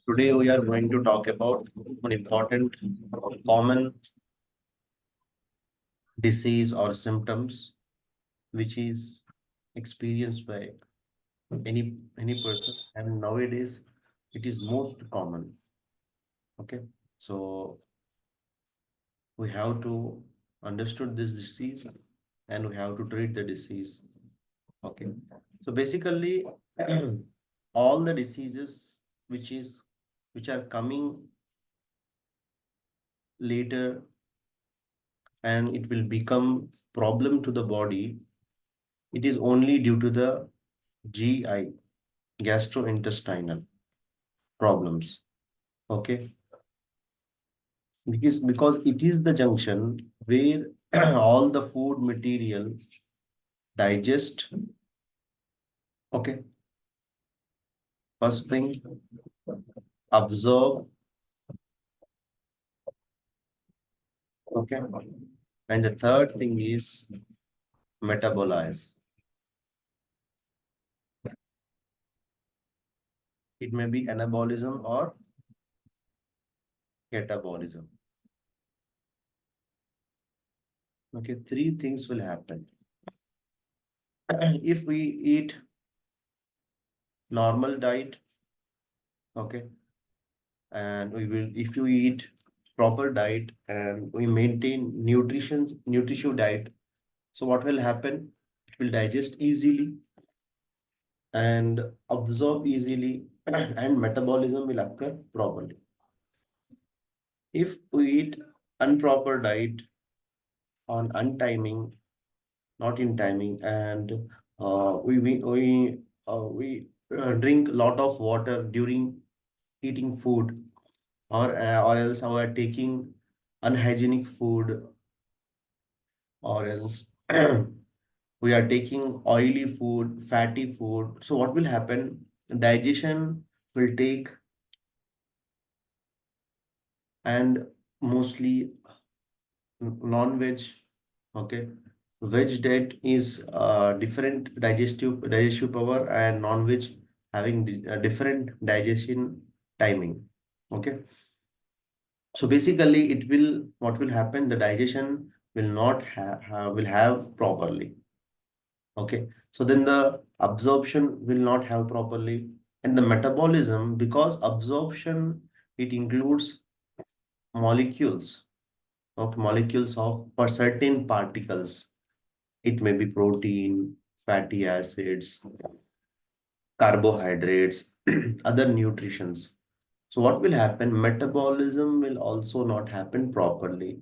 Today we are going to talk about an important common disease or symptoms which is experienced by any person, and nowadays it is most common. Okay, so we have to understood this disease and we have to treat the disease. Okay, so basically all the diseases which are coming later and it will become problem to the body, it is only due to the GI, gastrointestinal problems. Okay, because it is the junction where all the food material digest. Okay, first thing, absorb. Okay, and the third thing is metabolize. It may be anabolism or catabolism. Okay, three things will happen. If we eat normal diet, okay, and we will, if you eat proper diet and we maintain nutritious diet, so what will happen? It will digest easily and absorb easily and metabolism will occur properly. If we eat improper diet on untiming, not in timing, and we drink a lot of water during eating food, or else we are taking unhygienic food, or else we are taking oily food, fatty food. So what will happen? Digestion will take, and mostly non-veg. Okay, veg diet is different digestive power, and non-veg having different digestion timing. Okay, so basically it will, what will happen, the digestion will not will have properly. Okay, so then the absorption will not have properly, and the metabolism, because absorption, it includes molecules, okay, molecules of for certain particles. It may be protein, fatty acids, carbohydrates, other nutritions. So what will happen? Metabolism will also not happen properly.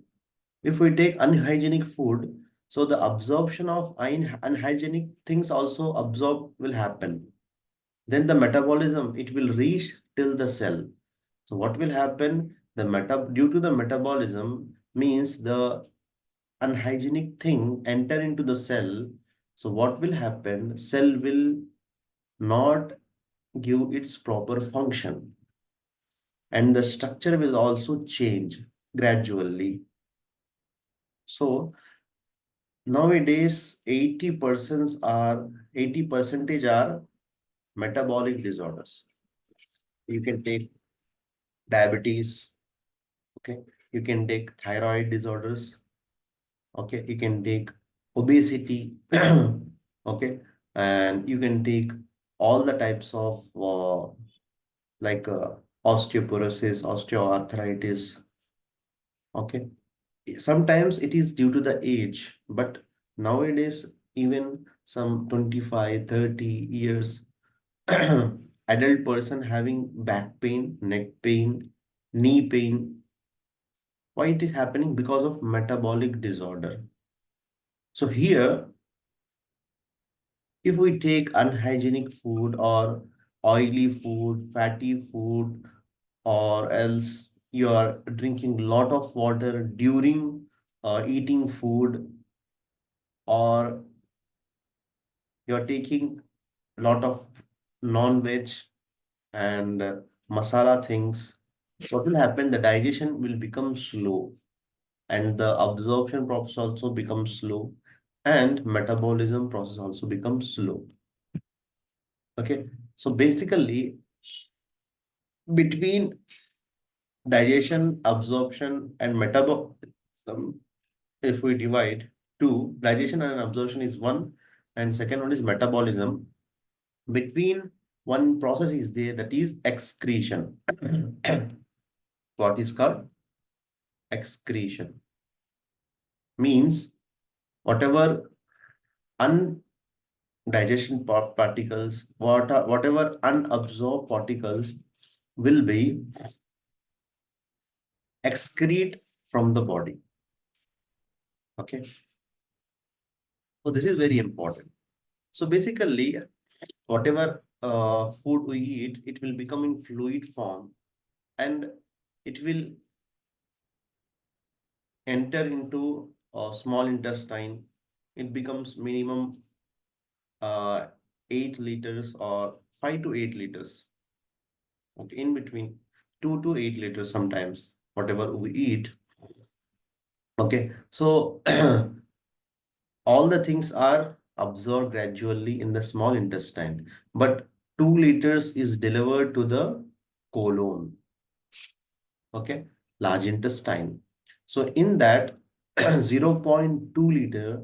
If we take unhygienic food, so the absorption of unhygienic things also absorb will happen. Then the metabolism, it will reach till the cell. So what will happen? Due to the metabolism means the unhygienic thing enter into the cell. So what will happen? Cell will not give its proper function, and the structure will also change gradually. So nowadays 80 percentage are metabolic disorders. You can take diabetes, okay, you can take thyroid disorders, okay, you can take obesity, okay, and you can take all the types of like osteoporosis, osteoarthritis. Okay, sometimes it is due to the age, but nowadays even some 25, 30 years adult person having back pain, neck pain, knee pain. Why it is happening? Because of metabolic disorder. So here, if we take unhygienic food or oily food, fatty food, or else you are drinking a lot of water during eating food, or you're taking a lot of non-veg and masala things, what will happen? The digestion will become slow, and the absorption process also becomes slow, and metabolism process also becomes slow. Okay, so basically between digestion, absorption, and metabolism, if we divide two, digestion and absorption is one, and second one is metabolism. Between one process is there, that is excretion. What is called excretion? Means whatever undigestion particles, whatever unabsorbed particles will be excrete from the body. Okay. So this is very important. So basically, whatever food we eat, it will become in fluid form, and it will enter into small intestine. It becomes minimum uh, 8 liters or 5 to 8 liters. Okay, in between 2 to 8 liters sometimes, whatever we eat. Okay, so all the things are absorbed gradually in the small intestine, but 2 liters is delivered to the colon. Okay, large intestine. So in that 0.2 liter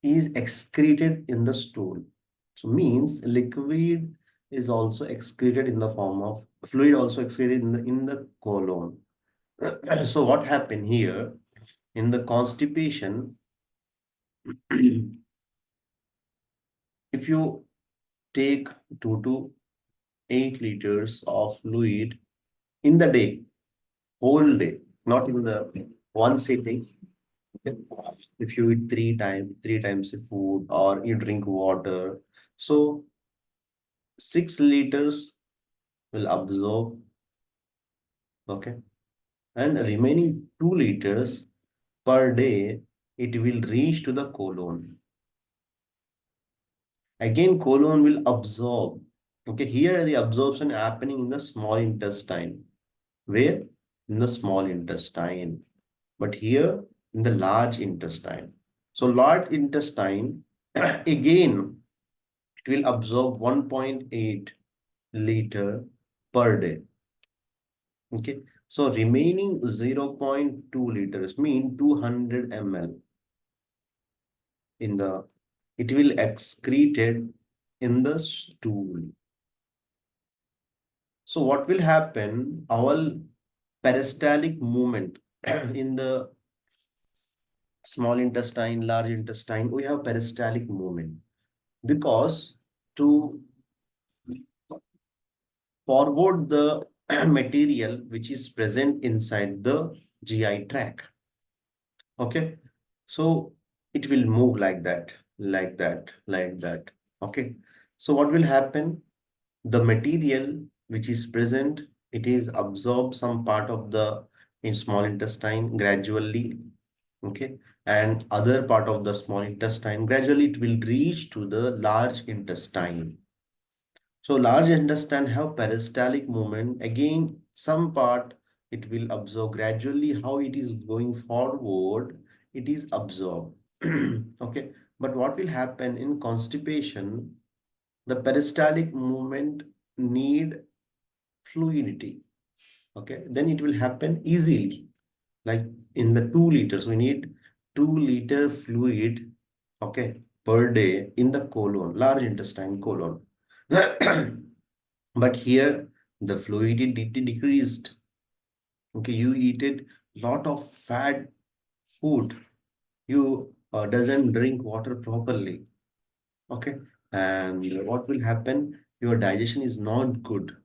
is excreted in the stool. So means liquid is also excreted in the form of fluid, also excreted in the colon. So what happened here in the constipation? If you take 2 to 8 liters of fluid in the day, whole day, not in the one sitting. Okay. If you eat three times the food, or you drink water, so 6 liters will absorb, okay, and remaining 2 liters per day, it will reach to the colon. Again, colon will absorb. Okay, here the absorption happening in the small intestine. Where? In the small intestine. But here in the large intestine. So large intestine, again, it will absorb 1.8 liter per day. Okay. So remaining 0.2 liters mean 200 ml in the, it will excreted in the stool. So what will happen? Our peristaltic movement in the small intestine, large intestine, we have peristaltic movement because to forward the material which is present inside the GI tract. Okay. So it will move like that, like that, like that. Okay. So what will happen? The material which is present, it is absorbed some part of the in small intestine gradually. Okay. And other part of the small intestine, gradually it will reach to the large intestine. So large intestine have peristaltic movement. Again, some part it will absorb gradually. How it is going forward, it is absorbed. Okay. But what will happen in constipation? The peristaltic movement need fluidity. Okay. Then it will happen easily. Like in the 2 liters, we need 2 liter fluid, okay, per day in the colon, large intestine colon. But here the fluidity decreased. Okay, you eated lot of fat food. You doesn't drink water properly. Okay, and what will happen? Your digestion is not good.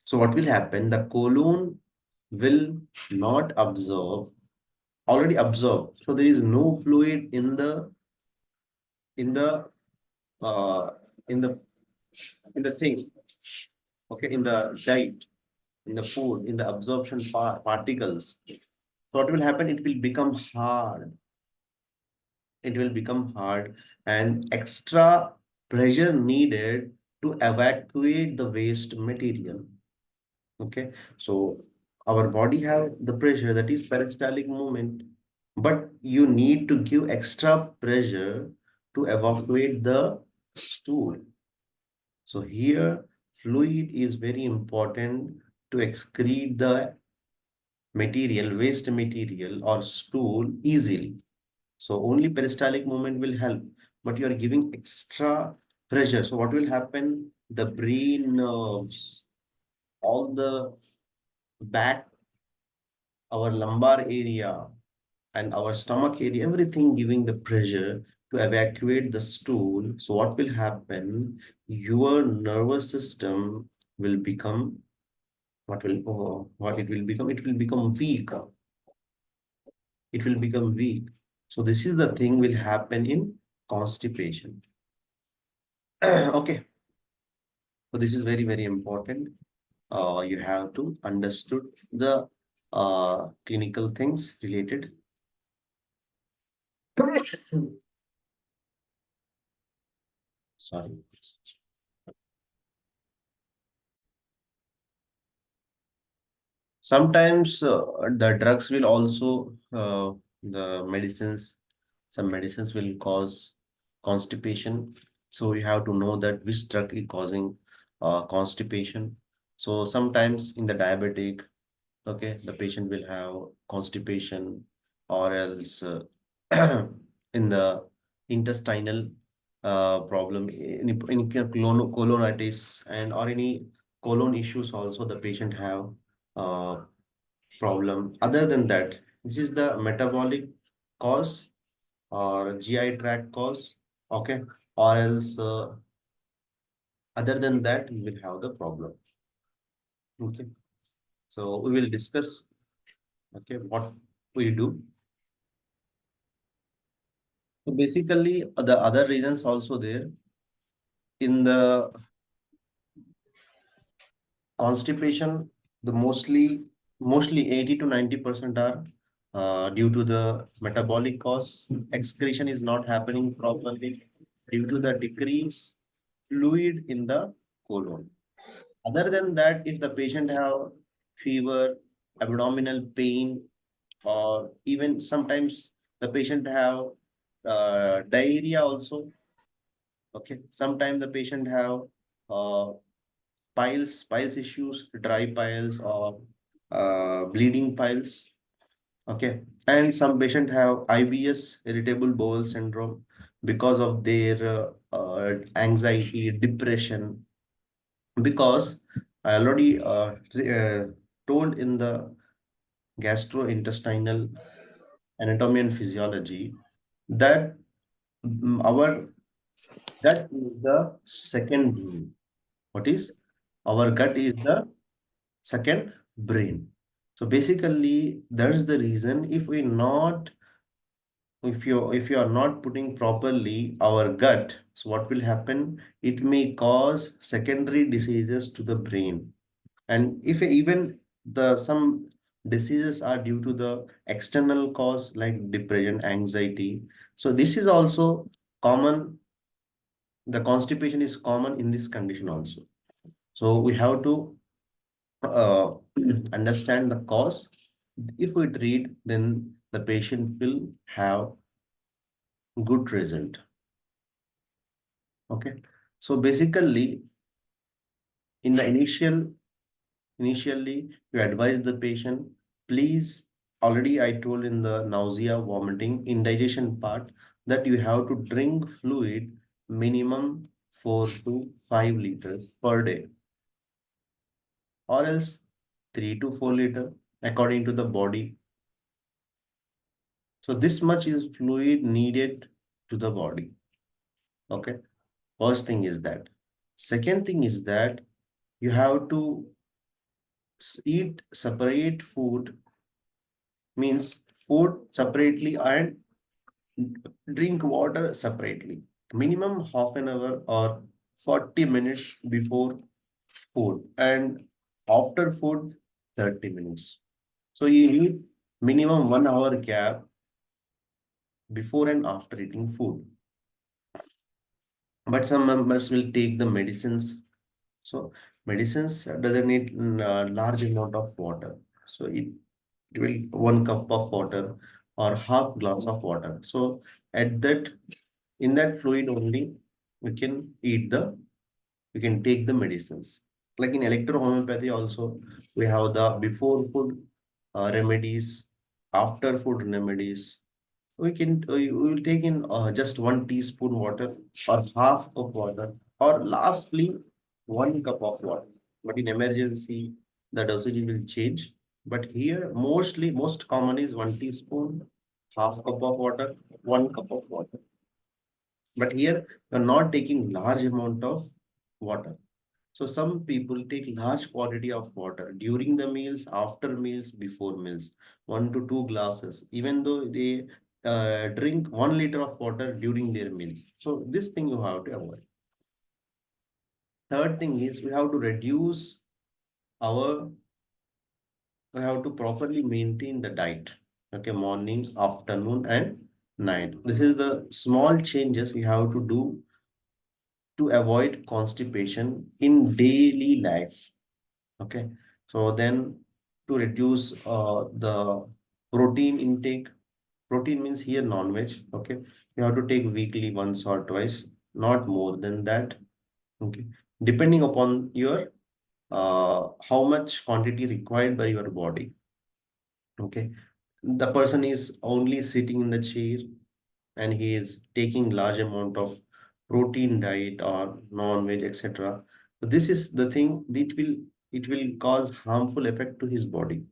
So what will happen? The colon will not absorb, already absorbed. So there is no fluid in the uh in the in the thing. Okay, in the diet, in the food, in the absorption particles. So what will happen? It will become hard. It will become hard, and extra pressure needed to evacuate the waste material. Okay, so our body have the pressure, that is peristaltic movement, but you need to give extra pressure to evacuate the stool. So here fluid is very important to excrete the material, waste material or stool easily. So only peristaltic movement will help, but you are giving extra pressure. So what will happen? The brain nerves, all the back, our lumbar area and our stomach area, everything giving the pressure to evacuate the stool. So what will happen? Your nervous system will become what it will become? It will become weak. It will become weak. So this is the thing will happen in constipation. Okay. So this is very, very important. You have to understood the clinical things related. Sorry. Sometimes the drugs will also the medicines. Some medicines will cause constipation. So you have to know that which drug is causing constipation. So sometimes in the diabetic, okay, the patient will have constipation, or else in the intestinal problem, in colonitis and or any colon issues also the patient have uh, problem. Other than that, this is the metabolic cause or GI tract cause, okay, or else other than that you will have the problem. Okay, so we will discuss, okay, what we do. So basically, the other reasons also there in the constipation, the mostly 80 to 90% are due to the metabolic cause. Excretion is not happening properly due to the decrease fluid in the colon. Other than that, if the patient have fever, abdominal pain, or even sometimes the patient have diarrhea also. Okay, sometimes the patient have uh, piles issues, dry piles or bleeding piles. Okay, and some patient have IBS, irritable bowel syndrome, because of their anxiety, depression. Because I already told in the gastrointestinal anatomy and physiology that our gut is the second brain. What is our gut is the second brain. So basically, that's the reason if you are not putting properly our gut, so what will happen? It may cause secondary diseases to the brain. And if even the some diseases are due to the external cause like depression, anxiety. So this is also common. The constipation is common in this condition also. So we have to uh, understand the cause. If we treat, then the patient will have good result. Okay. So basically, in the initially, you advise the patient, please, already I told in the nausea, vomiting, indigestion part that you have to drink fluid minimum 4 to 5 liters per day, or else 3 to 4 liter according to the body. So this much is fluid needed to the body. Okay. First thing is that. Second thing is that you have to eat separate food, means food separately and drink water separately. Minimum half an hour or 40 minutes before food, and after food 30 minutes. So you need minimum 1 hour gap before and after eating food. But some members will take the medicines. So medicines doesn't need large amount of water. So it will 1 cup of water or half glass of water. So at that, in that fluid only we can take the medicines. Like in electrohomeopathy also, we have the before food remedies, after food remedies. We will take in just 1 teaspoon water or half cup water, or lastly 1 cup of water. But in emergency, the dosage will change. But here, most common is 1 teaspoon, half cup of water, 1 cup of water. But here, you're not taking large amount of water. So some people take large quantity of water during the meals, after meals, before meals, 1 to 2 glasses, even though they drink 1 liter of water during their meals. So this thing you have to avoid. Third thing is our, we have to properly maintain the diet. Okay, morning, afternoon, and night. This is the small changes we have to do to avoid constipation in daily life. Okay, so then to reduce the protein intake, protein means here non-veg. Okay, you have to take weekly once or twice, not more than that. Okay, depending upon your how much quantity required by your body. Okay, the person is only sitting in the chair and he is taking large amount of protein diet or non-veg, etc. So this is the thing that will cause harmful effect to his body,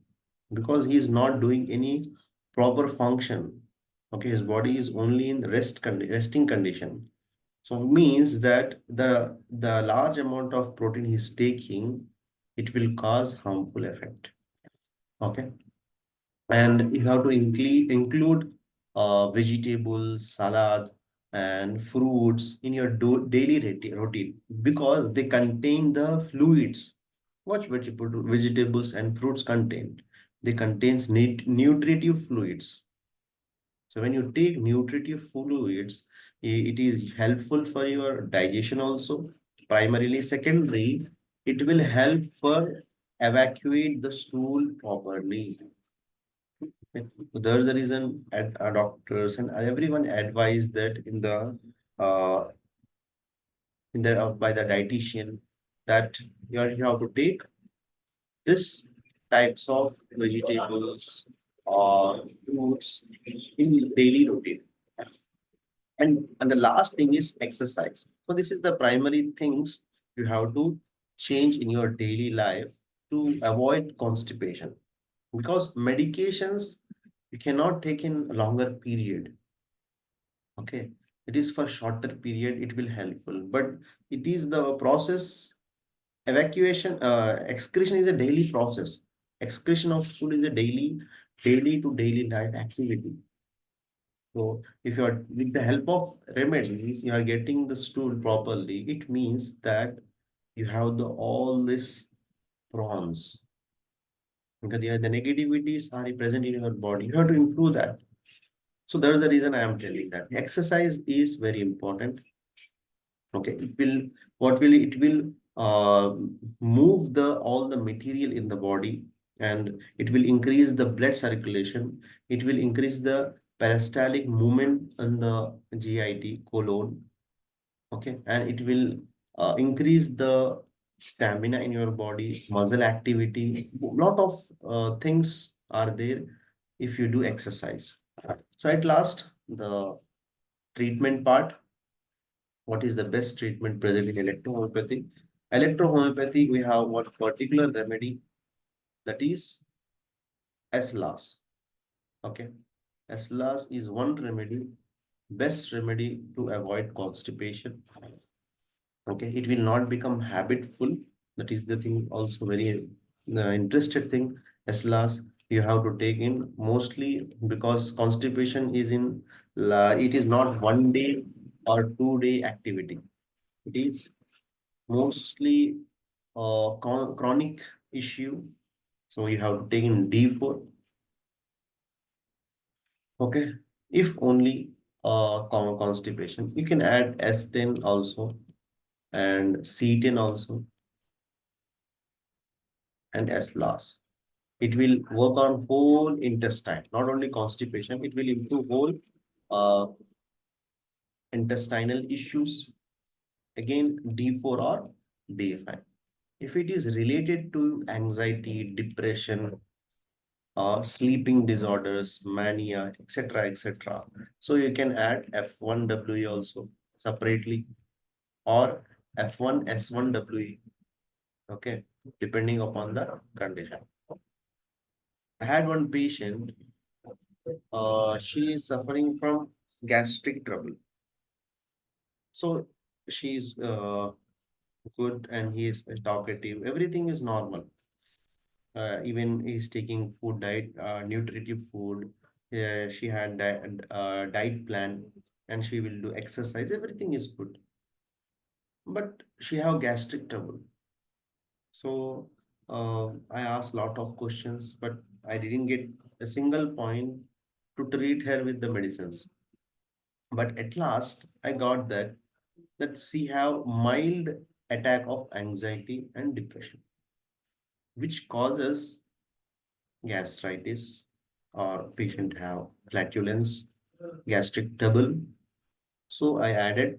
because he is not doing any proper function. Okay, his body is only in resting condition. So means that the large amount of protein he's taking, it will cause harmful effect. Okay, and you have to include vegetables, salad, and fruits in your daily routine, because they contain the fluids. What vegetables and fruits contain? They contains nutritive fluids. So when you take nutritive fluids, it is helpful for your digestion also. Primarily, secondary, it will help for evacuate the stool properly. So there's the reason doctors and everyone advise that uh, in the by the dietitian, that you have to take this types of vegetables or fruits in daily routine. And the last thing is exercise. So this is the primary things you have to change in your daily life to avoid constipation. Because medications you cannot take in a longer period. Okay, it is for shorter period, it will helpful, but it is the process. Evacuation, excretion is a daily process. Excretion of stool is a daily to daily life activity. So if you are with the help of remedies, you are getting the stool properly, it means that you have the all this prawns. Because the negativities are present in your body. You have to improve that. So there's the reason I am telling that exercise is very important. Okay, it will move the all the material in the body, and it will increase the blood circulation. It will increase the peristaltic movement in the GIT colon. Okay, and it will increase the stamina in your body, muscle activity. Lot of things are there if you do exercise. So at last, the treatment part. What is the best treatment present in electrohomeopathy? Electrohomeopathy, we have one particular remedy, that is SLAS. Okay. SLAS is one remedy, best remedy to avoid constipation. Okay. It will not become habitful. That is the thing, also very interested thing. SLAS you have to take in mostly, because constipation is it is not 1 day or 2 day activity. It is mostly chronic issue. So you have taken D4. Okay. If only constipation, you can add S10 also, and C10 also, and S last. It will work on whole intestine, not only constipation. It will improve whole uh, intestinal issues. Again, D4 or D5. If it is related to anxiety, depression, sleeping disorders, mania, etc., etc., so you can add F1WE also separately, or F1S1WE, okay, depending upon the condition. I had one patient, she is suffering from gastric trouble. So she's good and he is talkative. Everything is normal. Even he's taking food diet, nutritive food. She had diet plan and she will do exercise. Everything is good. But she have gastric trouble. So I asked lot of questions, but I didn't get a single point to treat her with the medicines. But at last, I got that she have mild attack of anxiety and depression, which causes gastritis, or patient have flatulence, gastric trouble. So I added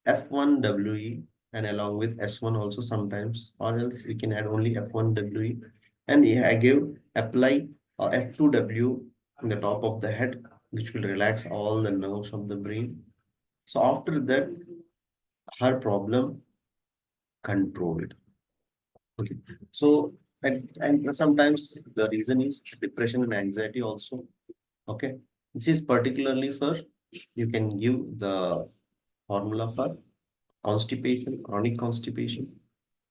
F1WE and along with S1 also sometimes, or else we can add only F1WE. And yeah, I give apply F2W in the top of the head, which will relax all the nerves of the brain. So after that, her problem controlled. Okay. So and sometimes the reason is depression and anxiety also. Okay. This is particularly for, you can give the formula for constipation, chronic constipation.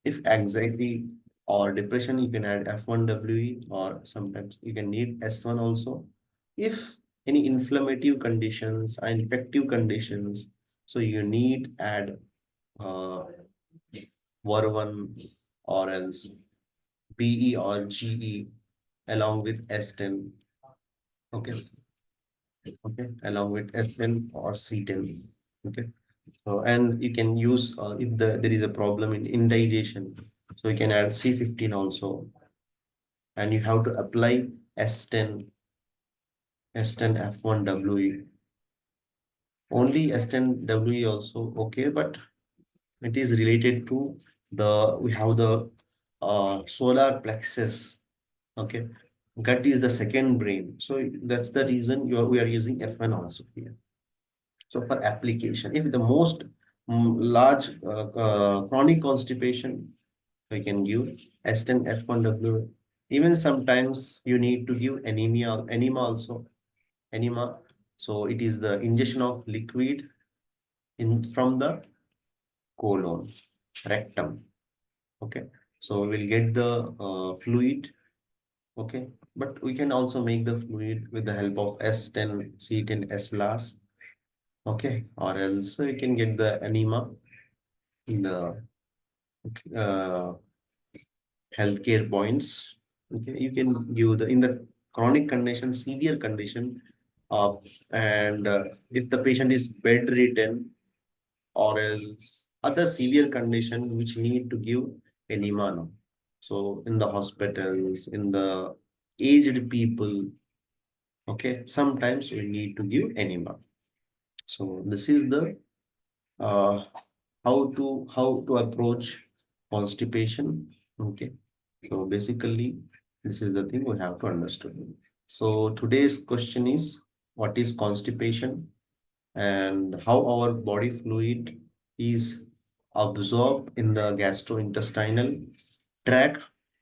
If anxiety or depression, you can add F1WE, or sometimes you can need S1 also. If any inflammative conditions or infective conditions, so you need add uh, VER1 or else BE or GE along with S10. Okay. Okay. Along with S10 or C10. Okay. So, and you can use if there is a problem in indigestion, so you can add C15 also, and you have to apply S10, S10 F1WE. Only S10WE also okay, but it is related to we have the solar plexus. Okay, gut is the second brain, so that's the reason we are using F1 also here. So for application, if the most large chronic constipation, we can give S10 F1W. Even sometimes you need to give enema also, enema. So it is the ingestion of liquid in from the colon, rectum. Okay, so we will get the fluid. Okay, but we can also make the fluid with the help of S10, C10, S-LAS. Okay, or else you can get the enema in the uh, healthcare points. Okay, you can give the in the chronic condition, severe condition of, and if the patient is bedridden or else other severe condition which need to give enema now. So in the hospitals, in the aged people, okay, sometimes we need to give enema. So this is the uh, how to approach constipation. Okay, so basically this is the thing we have to understand. So today's question is, what is constipation and how our body fluid is absorbed in the gastrointestinal tract,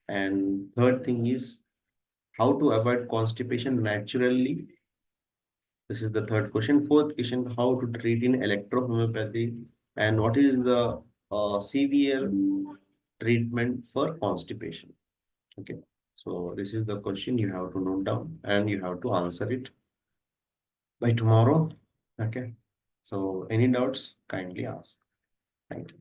and third thing is how to avoid constipation naturally. This is the third question. Fourth question, how to treat in electrohomeopathy, and what is the severe treatment for constipation. Okay. So this is the question you have to note down and you have to answer it by tomorrow. Okay. So any doubts, kindly ask. Thank you.